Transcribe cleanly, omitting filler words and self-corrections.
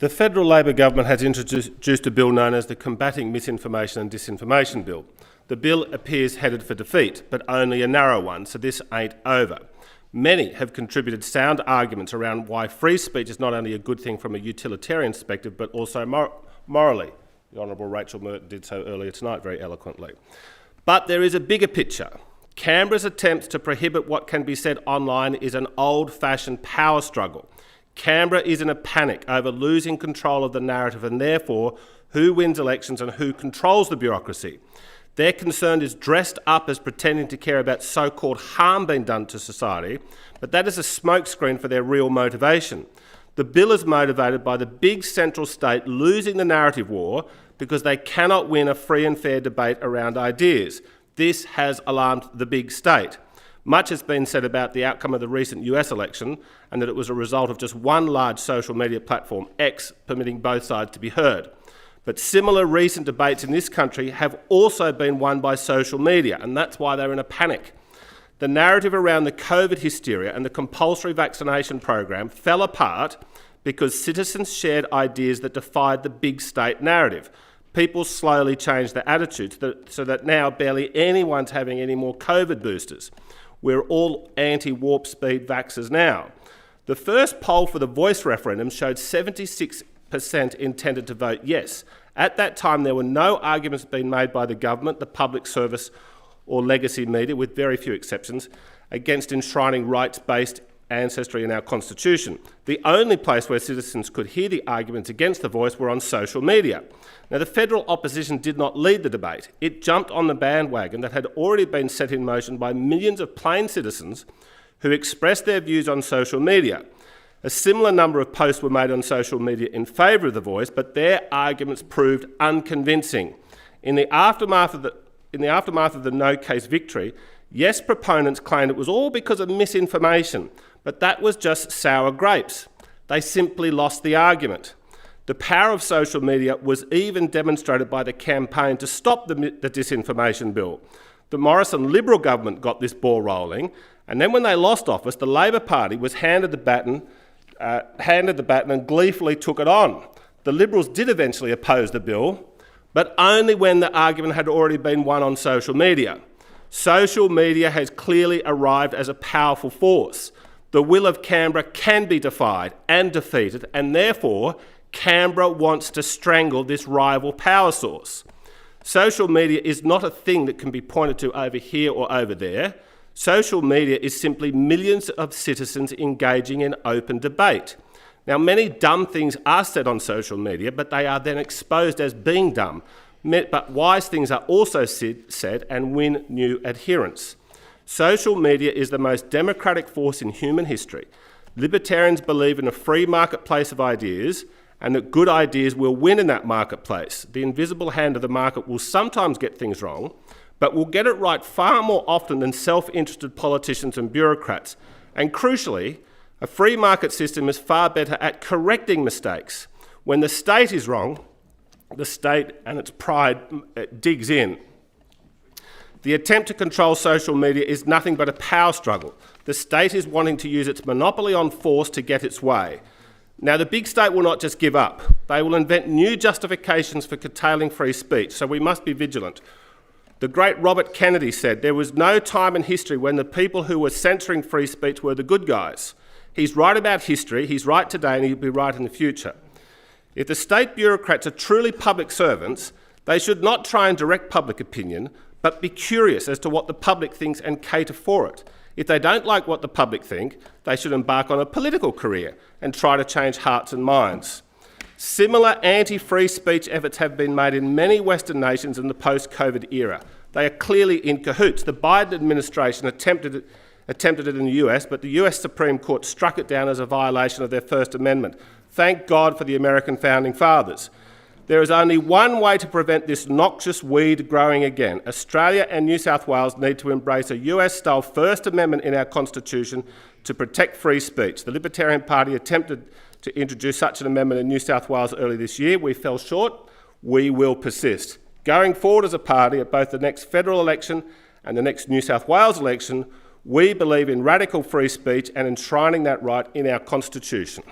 The federal Labor government has introduced a bill known as the Combating Misinformation and Disinformation Bill. The bill appears headed for defeat, but only a narrow one, so this ain't over. Many have contributed sound arguments around why free speech is not only a good thing from a utilitarian perspective, but also morally. The Honourable Rachel Merton did so earlier tonight very eloquently. But there is a bigger picture. Canberra's attempts to prohibit what can be said online is an old-fashioned power struggle. Canberra is in a panic over losing control of the narrative and therefore who wins elections and who controls the bureaucracy. Their concern is dressed up as pretending to care about so-called harm being done to society, but that is a smokescreen for their real motivation. The bill is motivated by the big central state losing the narrative war because they cannot win a free and fair debate around ideas. This has alarmed the big state. Much has been said about the outcome of the recent US election and that it was a result of just one large social media platform, X, permitting both sides to be heard. But similar recent debates in this country have also been won by social media, and that's why they're in a panic. The narrative around the COVID hysteria and the compulsory vaccination program fell apart because citizens shared ideas that defied the big state narrative. People slowly changed their attitudes so that now barely anyone's having any more COVID boosters. We're all anti-warp speed vaxxers now. The first poll for the Voice referendum showed 76% intended to vote yes. At that time, there were no arguments being made by the government, the public service or legacy media, with very few exceptions, against enshrining rights-based ancestry in our constitution. The only place where citizens could hear the arguments against the Voice were on social media. Now, the federal opposition did not lead the debate. It jumped on the bandwagon that had already been set in motion by millions of plain citizens who expressed their views on social media. A similar number of posts were made on social media in favour of the Voice, but their arguments proved unconvincing. In the aftermath of the no case victory, yes proponents claimed it was all because of misinformation, but that was just sour grapes. They simply lost the argument. The power of social media was even demonstrated by the campaign to stop the disinformation bill. The Morrison Liberal government got this ball rolling, and then when they lost office, the Labor Party was handed the baton and gleefully took it on. The Liberals did eventually oppose the bill, but only when the argument had already been won on social media. Social media has clearly arrived as a powerful force. The will of Canberra can be defied and defeated, and therefore Canberra wants to strangle this rival power source. Social media is not a thing that can be pointed to over here or over there. Social media is simply millions of citizens engaging in open debate. Now, many dumb things are said on social media, but they are then exposed as being dumb. But wise things are also said and win new adherents. Social media is the most democratic force in human history. Libertarians believe in a free marketplace of ideas and that good ideas will win in that marketplace. The invisible hand of the market will sometimes get things wrong, but will get it right far more often than self-interested politicians and bureaucrats. And crucially, a free market system is far better at correcting mistakes. When the state is wrong, the state and its pride digs in. The attempt to control social media is nothing but a power struggle. The state is wanting to use its monopoly on force to get its way. Now, the big state will not just give up. They will invent new justifications for curtailing free speech, so we must be vigilant. The great Robert Kennedy said, "There was no time in history when the people who were censoring free speech were the good guys." He's right about history, he's right today, and he'll be right in the future. If the state bureaucrats are truly public servants, they should not try and direct public opinion, but be curious as to what the public thinks and cater for it. If they don't like what the public think, they should embark on a political career and try to change hearts and minds. Similar anti-free speech efforts have been made in many Western nations in the post-COVID era. They are clearly in cahoots. The Biden administration attempted it in the US, but the US Supreme Court struck it down as a violation of their First Amendment. Thank God for the American founding fathers. There is only one way to prevent this noxious weed growing again. Australia and New South Wales need to embrace a US-style First Amendment in our Constitution to protect free speech. The Libertarian Party attempted to introduce such an amendment in New South Wales early this year. We fell short. We will persist. Going forward as a party at both the next federal election and the next New South Wales election, we believe in radical free speech and enshrining that right in our Constitution.